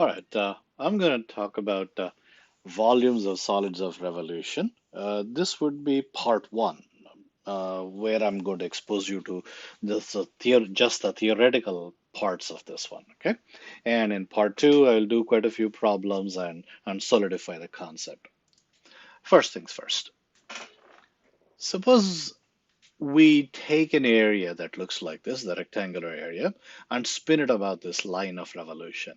All right, I'm going to talk about volumes of solids of revolution. This would be part one, where I'm going to expose you to just the theoretical parts of this one. Okay, and in part two, I will do quite a few problems and solidify the concept. First things first. Suppose we take an area that looks like this, the rectangular area, and spin it about this line of revolution.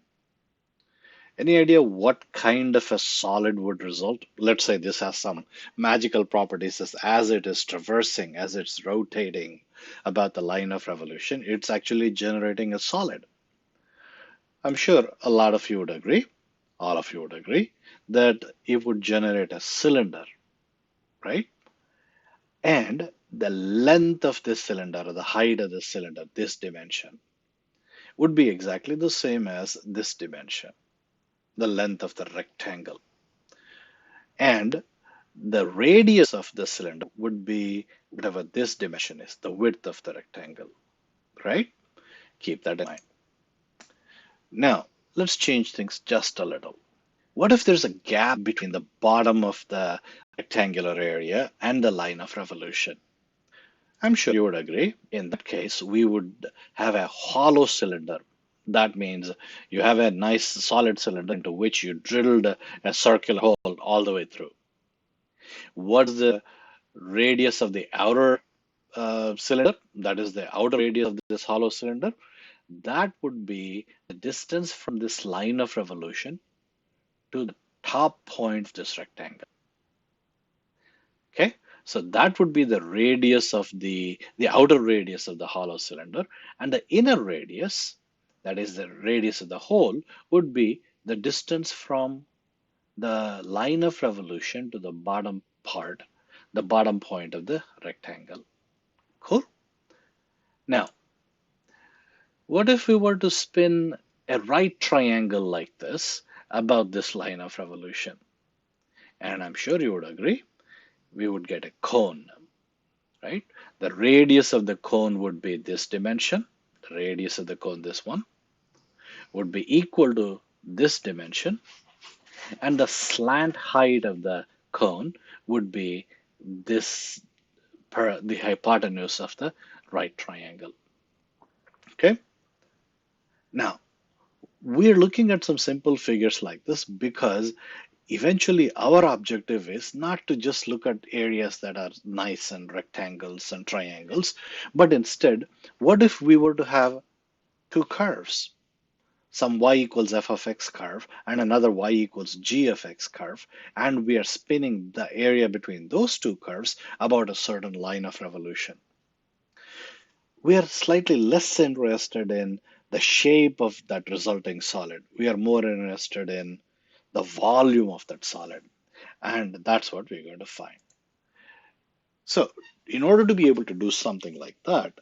Any idea what kind of a solid would result? Let's say this has some magical properties as it is traversing, as it's rotating about the line of revolution, it's actually generating a solid. I'm sure a lot of you would agree, all of you would agree, that it would generate a cylinder, right? And the length of this cylinder, or the height of the cylinder, this dimension, would be exactly the same as this dimension, the length of the rectangle. And the radius of the cylinder would be whatever this dimension is, the width of the rectangle, right? Keep that in mind. Now, let's change things just a little. What if there's a gap between the bottom of the rectangular area and the line of revolution? I'm sure you would agree. In that case, we would have a hollow cylinder. That means you have a nice solid cylinder into which you drilled a circular hole all the way through. What's the radius of the outer cylinder? That is the outer radius of this hollow cylinder. That would be the distance from this line of revolution to the top point of this rectangle. Okay, so that would be the radius of the outer radius of the hollow cylinder, and the inner radius, that is the radius of the hole, would be the distance from the line of revolution to the bottom part, the bottom point of the rectangle. Cool. Now, what if we were to spin a right triangle like this about this line of revolution? And I'm sure you would agree, we would get a cone, right? The radius of the cone would be this dimension. The radius of the cone, this one, would be equal to this dimension. And the slant height of the cone would be this per the hypotenuse of the right triangle. Okay. Now, we're looking at some simple figures like this because eventually our objective is not to just look at areas that are nice and rectangles and triangles, but instead, what if we were to have two curves, some y equals f of x curve and another y equals g of x curve, and we are spinning the area between those two curves about a certain line of revolution. We are slightly less interested in the shape of that resulting solid. We are more interested in the volume of that solid. And that's what we're going to find. So, in order to be able to do something like that,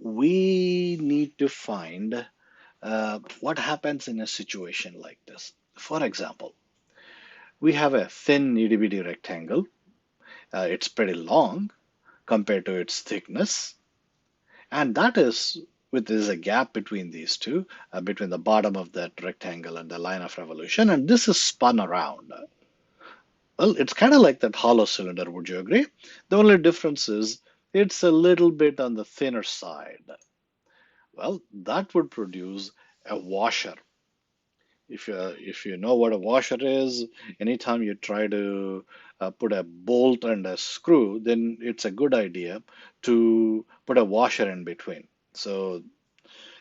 we need to find what happens in a situation like this. For example, we have a thin itty bitty rectangle. It's pretty long compared to its thickness. And that is, there's a gap between these two, between the bottom of that rectangle and the line of revolution. And this is spun around. Well, it's kind of like that hollow cylinder, would you agree? The only difference is it's a little bit on the thinner side. Well, that would produce a washer. If you know what a washer is, anytime you try to put a bolt and a screw, then it's a good idea to put a washer in between. So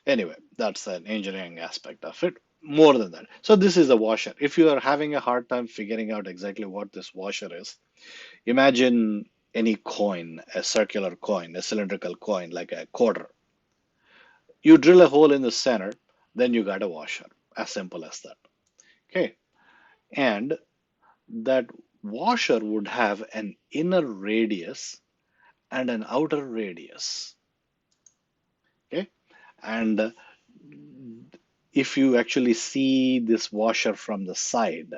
anyway, that's an engineering aspect of it. More than that. So this is a washer. If you are having a hard time figuring out exactly what this washer is, imagine any coin, a circular coin, a cylindrical coin, like a quarter. You drill a hole in the center, then you got a washer. As simple as that. Okay. And that washer would have an inner radius and an outer radius. Okay. And if you actually see this washer from the side,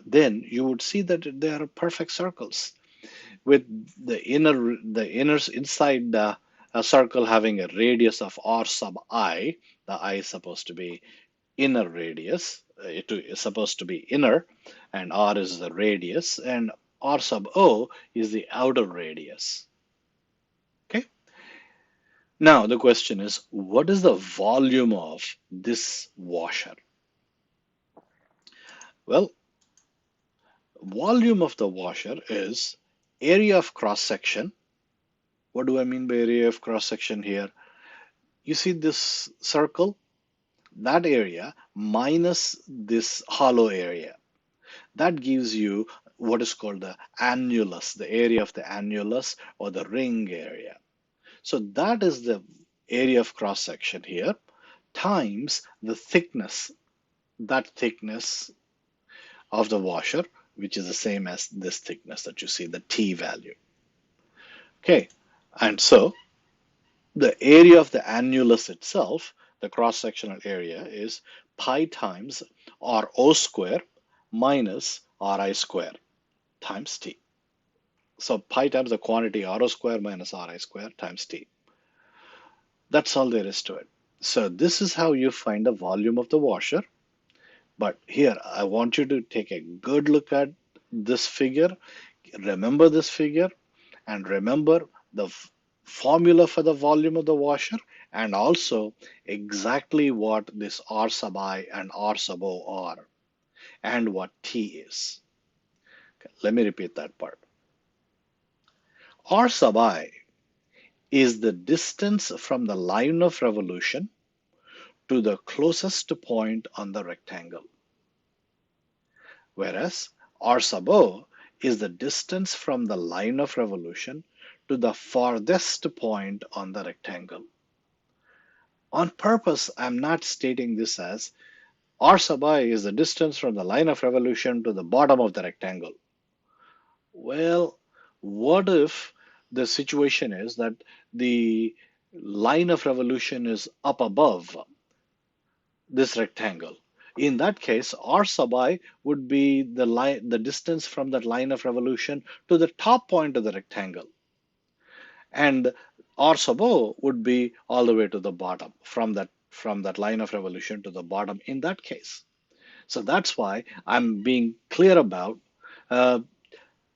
then you would see that they are perfect circles with the inner inside a circle having a radius of r sub I. The I is supposed to be inner radius. It is supposed to be inner, and r is the radius, and r sub o is the outer radius. Okay. Now the question is, what is the volume of this washer? Well, volume of the washer is area of cross section. What do I mean by area of cross section here? You see this circle? That area minus this hollow area. That gives you what is called the annulus, the area of the annulus or the ring area. So that is the area of cross section here times the thickness, that thickness of the washer, which is the same as this thickness that you see, the T value. Okay, and so the area of the annulus itself, the cross-sectional area, is pi times RO square minus RI square times T. So pi times the quantity RO square minus RI square times T. That's all there is to it. So this is how you find the volume of the washer. But here, I want you to take a good look at this figure. Remember this figure and remember the formula for the volume of the washer and also exactly what this R sub I and R sub O are and what T is. Okay, let me repeat that part. R sub I is the distance from the line of revolution to the closest point on the rectangle, whereas R sub O is the distance from the line of revolution to the farthest point on the rectangle. On purpose, I'm not stating this as R sub I is the distance from the line of revolution to the bottom of the rectangle. Well, what if the situation is that the line of revolution is up above this rectangle? In that case, R sub I would be the distance from that line of revolution to the top point of the rectangle. And R sub O would be all the way to the bottom from that line of revolution to the bottom in that case. So that's why I'm being clear about uh,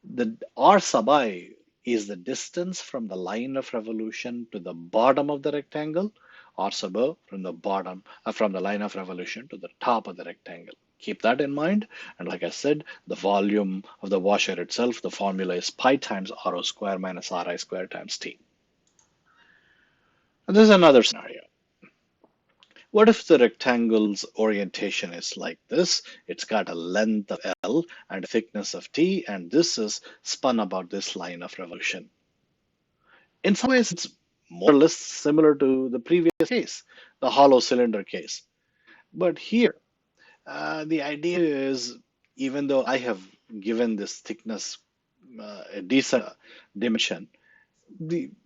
the R sub I is the distance from the line of revolution to the bottom of the rectangle, R sub O from the bottom from the line of revolution to the top of the rectangle. Keep that in mind. And like I said, the volume of the washer itself, the formula is pi times RO square minus RI square times T. And there's another scenario. What if the rectangle's orientation is like this? It's got a length of L and a thickness of T, and this is spun about this line of revolution. In some ways, it's more or less similar to the previous case, the hollow cylinder case. But here, the idea is, even though I have given this thickness a decent dimension,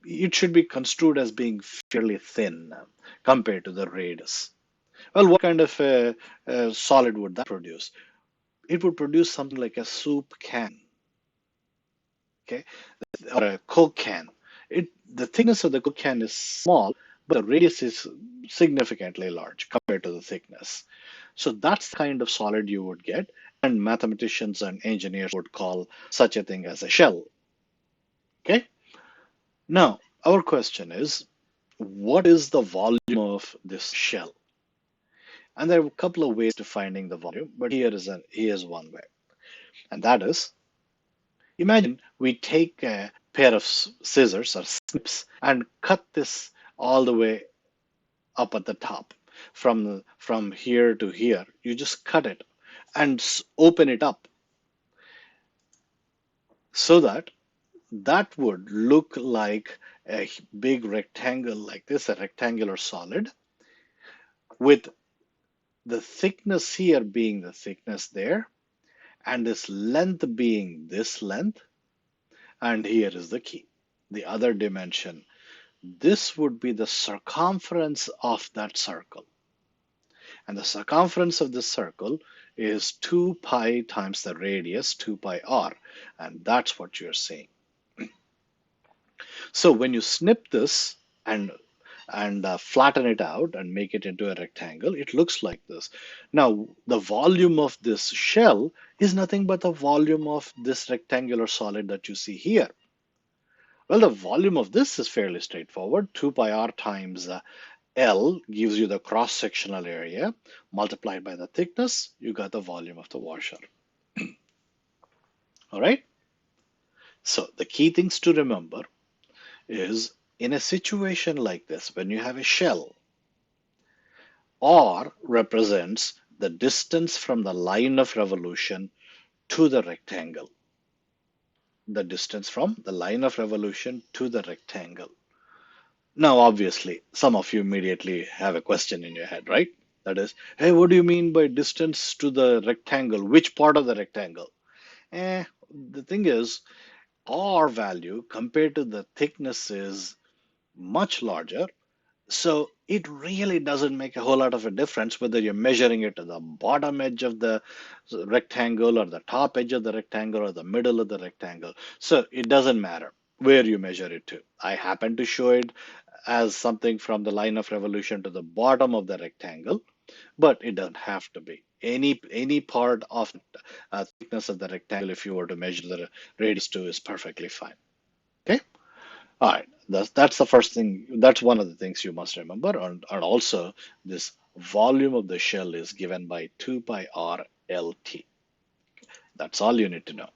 it should be construed as being fairly thin compared to the radius. Well, what kind of a solid would that produce? It would produce something like a soup can, okay, or a Coke can. The thickness of the Coke can is small, but the radius is significantly large compared to the thickness. So that's the kind of solid you would get, and mathematicians and engineers would call such a thing as a shell. Okay. Now, our question is, what is the volume of this shell? And there are a couple of ways to finding the volume, but here's one way. And that is, imagine we take a pair of scissors or snips and cut this all the way up at the top. From here to here, you just cut it and open it up so that that would look like a big rectangle like this, a rectangular solid, with the thickness here being the thickness there, and this length being this length. And here is the key, the other dimension. This would be the circumference of that circle. And the circumference of this circle is 2 pi times the radius, 2 pi r. And that's what you're seeing. So when you snip this and and flatten it out and make it into a rectangle, it looks like this. Now, the volume of this shell is nothing but the volume of this rectangular solid that you see here. Well, the volume of this is fairly straightforward. 2 pi r times L gives you the cross-sectional area multiplied by the thickness. You got the volume of the washer. All right. So the key things to remember is in a situation like this, when you have a shell, R represents the distance from the line of revolution to the rectangle. The distance from the line of revolution to the rectangle. Now, obviously, some of you immediately have a question in your head, right? That is, hey, what do you mean by distance to the rectangle? Which part of the rectangle? The thing is, R value compared to the thickness is much larger. So it really doesn't make a whole lot of a difference whether you're measuring it at the bottom edge of the rectangle or the top edge of the rectangle or the middle of the rectangle. So it doesn't matter where you measure it to. I happen to show it as something from the line of revolution to the bottom of the rectangle, but it doesn't have to be. Any part of thickness of the rectangle, if you were to measure the radius to, is perfectly fine. Okay. All right, that's the first thing. That's one of the things you must remember. And also, this volume of the shell is given by 2 pi r LT. That's all you need to know.